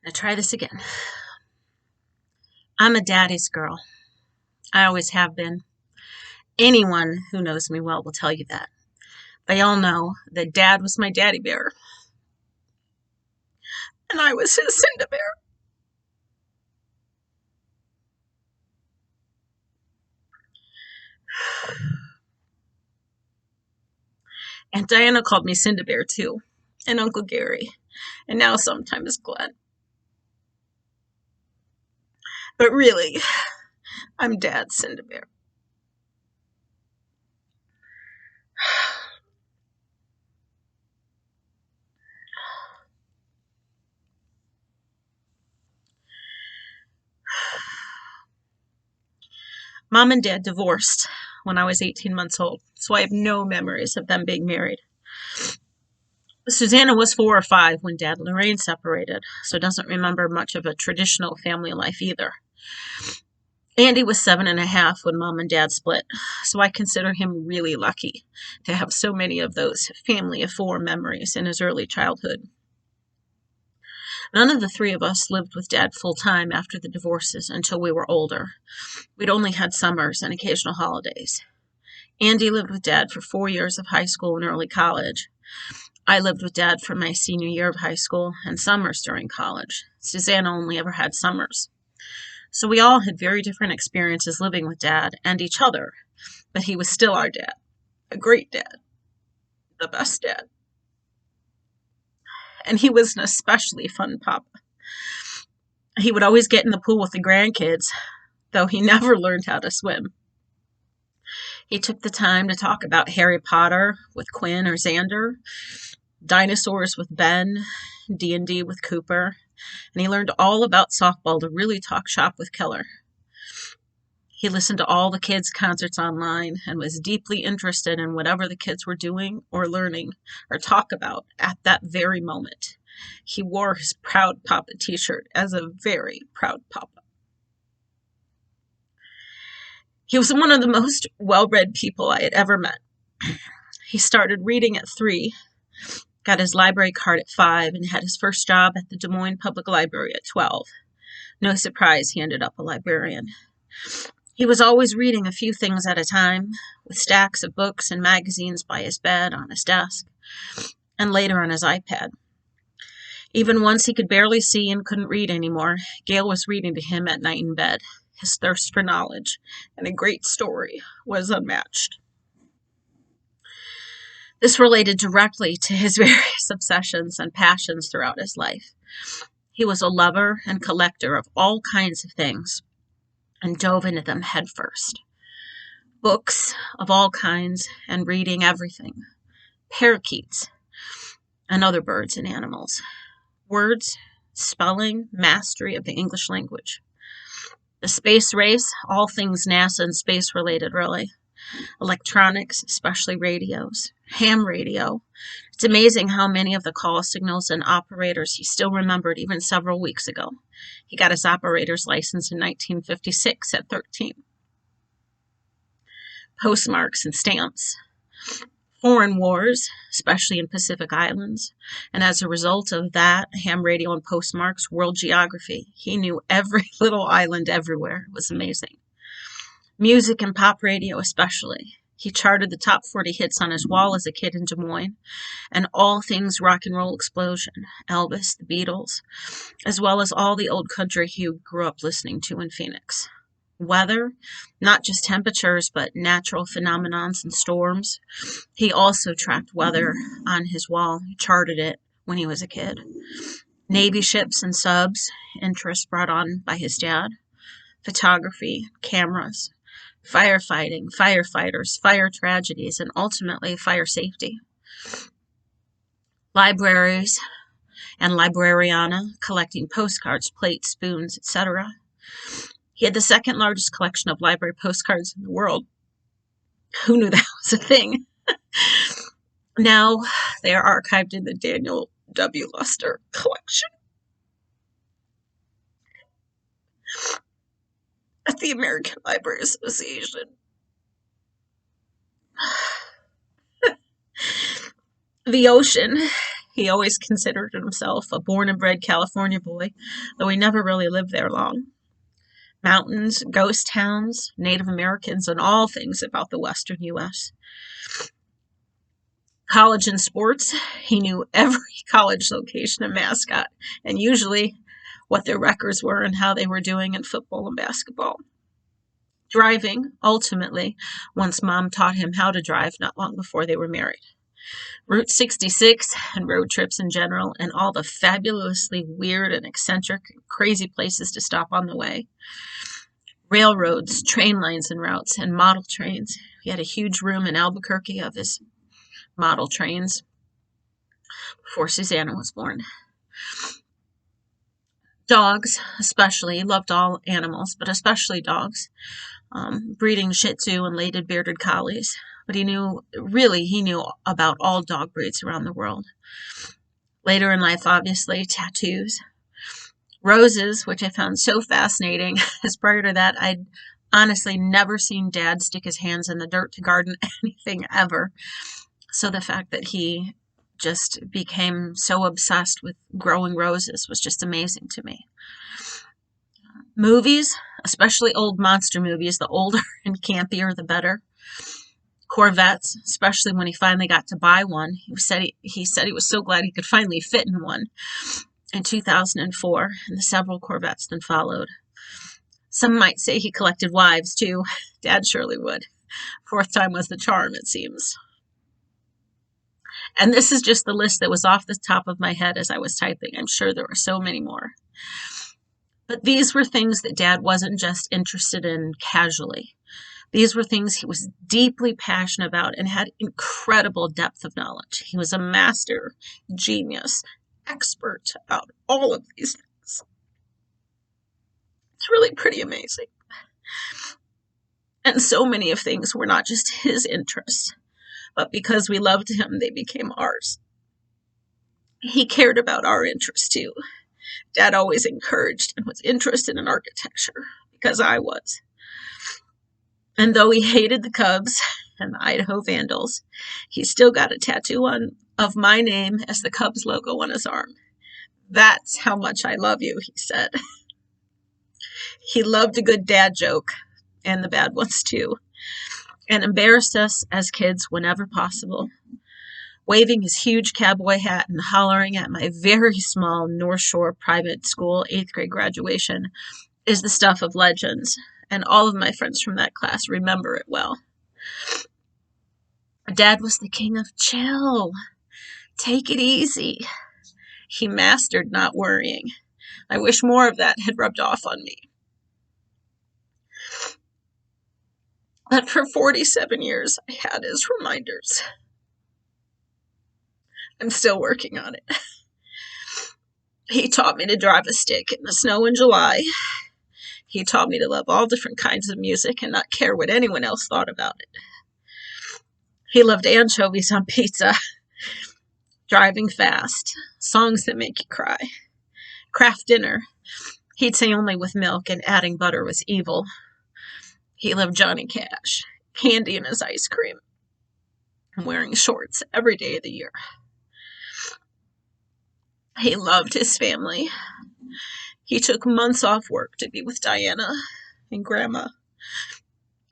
I try this again. I'm a daddy's girl. I always have been. Anyone who knows me well will tell you that. They all know that Dad was my daddy bear, and I was his Cinda bear. And Diana called me Cinda Bear too, and Uncle Gary, and now sometimes Glenn. But really, I'm Dad's Cinda Bear. Mom and Dad divorced when I was 18 months old, so I have no memories of them being married. Susanna was 4 or 5 when Dad and Lorraine separated, so doesn't remember much of a traditional family life either. Andy was 7 and a half when Mom and Dad split, so I consider him really lucky to have so many of those family of 4 memories in his early childhood. None of the 3 of us lived with Dad full time after the divorces until we were older. We'd only had summers and occasional holidays. Andy lived with Dad for 4 years of high school and early college. I lived with Dad for my senior year of high school and summers during college. Susanna only ever had summers. So we all had very different experiences living with Dad and each other, but he was still our dad. A great dad. The best dad. And he was an especially fun papa. He would always get in the pool with the grandkids, though he never learned how to swim. He took the time to talk about Harry Potter with Quinn or Xander, dinosaurs with Ben, D&D with Cooper, and he learned all about softball to really talk shop with Keller. He listened to all the kids' concerts online and was deeply interested in whatever the kids were doing or learning or talk about at that very moment. He wore his Proud Papa t-shirt as a very proud papa. He was one of the most well-read people I had ever met. He started reading at 3, got his library card at 5, and had his first job at the Des Moines Public Library at 12. No surprise he ended up a librarian. He was always reading a few things at a time, with stacks of books and magazines by his bed, on his desk, and later on his iPad. Even once he could barely see and couldn't read anymore, Gail was reading to him at night in bed. His thirst for knowledge and a great story was unmatched. This related directly to his various obsessions and passions throughout his life. He was a lover and collector of all kinds of things and dove into them headfirst. Books of all kinds and reading everything. Parakeets and other birds and animals. Words, spelling, mastery of the English language. The space race, all things NASA and space related, really. Electronics, especially radios. Ham radio. It's amazing how many of the call signals and operators he still remembered even several weeks ago. He got his operator's license in 1956 at 13. Postmarks and stamps. Foreign wars, especially in Pacific Islands, and as a result of that, ham radio and postmarks, world geography. He knew every little island everywhere. It was amazing. Music and pop radio especially. He charted the top 40 hits on his wall as a kid in Des Moines, and all things rock and roll explosion, Elvis, the Beatles, as well as all the old country he grew up listening to in Phoenix. Weather, not just temperatures, but natural phenomenons and storms. He also tracked weather on his wall. He charted it when he was a kid. Navy ships and subs, interest brought on by his dad. Photography, cameras, firefighting, firefighters, fire tragedies, and ultimately fire safety. Libraries and librariana, collecting postcards, plates, spoons, etc. He had the second largest collection of library postcards in the world. Who knew that was a thing? Now they are archived in the Daniel W. Luster collection at the American Library Association. The ocean. He always considered himself a born and bred California boy, though he never really lived there long. Mountains, ghost towns, Native Americans, and all things about the western U.S. College and sports, he knew every college location and mascot, and usually what their records were and how they were doing in football and basketball. Driving, ultimately, once Mom taught him how to drive not long before they were married. Route 66 and road trips in general, and all the fabulously weird and eccentric and crazy places to stop on the way. Railroads, train lines and routes, and model trains. He had a huge room in Albuquerque of his model trains before Susanna was born. Dogs, especially, he loved all animals, but especially dogs. Breeding Shih Tzu and lated bearded collies. But he knew about all dog breeds around the world. Later in life, obviously, tattoos. Roses, which I found so fascinating, as prior to that, I'd honestly never seen Dad stick his hands in the dirt to garden anything ever. So the fact that he just became so obsessed with growing roses was just amazing to me. Movies, especially old monster movies, the older and campier, the better. Corvettes, especially when he finally got to buy one. He said he was so glad he could finally fit in one in 2004, and the several Corvettes then followed. Some might say he collected wives, too. Dad surely would. Fourth time was the charm, it seems. And this is just the list that was off the top of my head as I was typing. I'm sure there were so many more. But these were things that Dad wasn't just interested in casually. These were things he was deeply passionate about and had incredible depth of knowledge. He was a master, genius, expert about all of these things. It's really pretty amazing. And so many of things were not just his interests, but because we loved him, they became ours. He cared about our interests too. Dad always encouraged and was interested in architecture, because I was. And though he hated the Cubs and the Idaho Vandals, he still got a tattoo of my name as the Cubs logo on his arm. That's how much I love you, he said. He loved a good dad joke, and the bad ones too, and embarrassed us as kids whenever possible. Waving his huge cowboy hat and hollering at my very small North Shore private school 8th grade graduation is the stuff of legends, and all of my friends from that class remember it well. Dad was the king of chill. Take it easy. He mastered not worrying. I wish more of that had rubbed off on me. But for 47 years, I had his reminders. I'm still working on it. He taught me to drive a stick in the snow in July. He taught me to love all different kinds of music and not care what anyone else thought about it. He loved anchovies on pizza, driving fast, songs that make you cry, craft dinner. He'd say only with milk, and adding butter was evil. He loved Johnny Cash, candy in his ice cream, and wearing shorts every day of the year. He loved his family. He took months off work to be with Diana and Grandma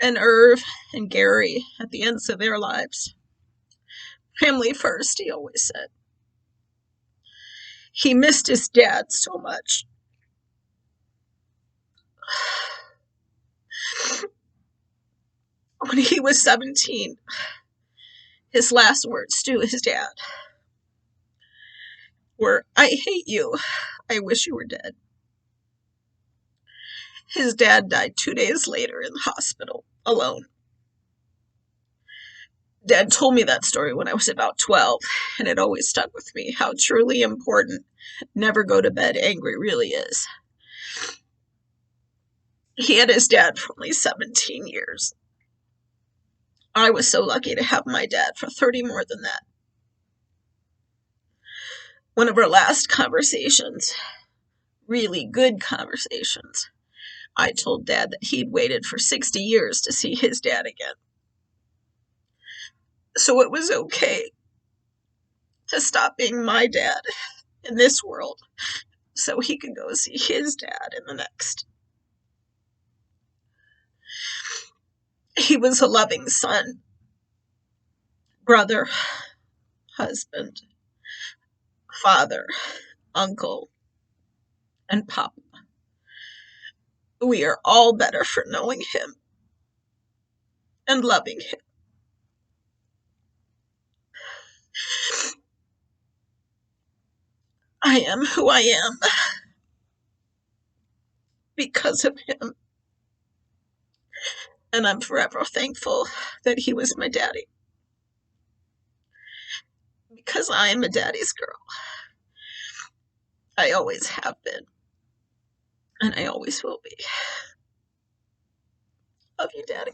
and Irv and Gary at the ends of their lives. Family first, he always said. He missed his dad so much. When he was 17, his last words to his dad were, "I hate you. I wish you were dead." His dad died 2 days later in the hospital, alone. Dad told me that story when I was about 12, and it always stuck with me, how truly important never go to bed angry really is. He had his dad for only 17 years. I was so lucky to have my dad for 30 more than that. One of our last conversations, really good conversations, I told Dad that he'd waited for 60 years to see his dad again. So it was okay to stop being my dad in this world so he could go see his dad in the next. He was a loving son, brother, husband, father, uncle, and papa. We are all better for knowing him and loving him. I am who I am because of him, and I'm forever thankful that he was my daddy, because I am a daddy's girl. I always have been, and I always will be. Love you, Daddy.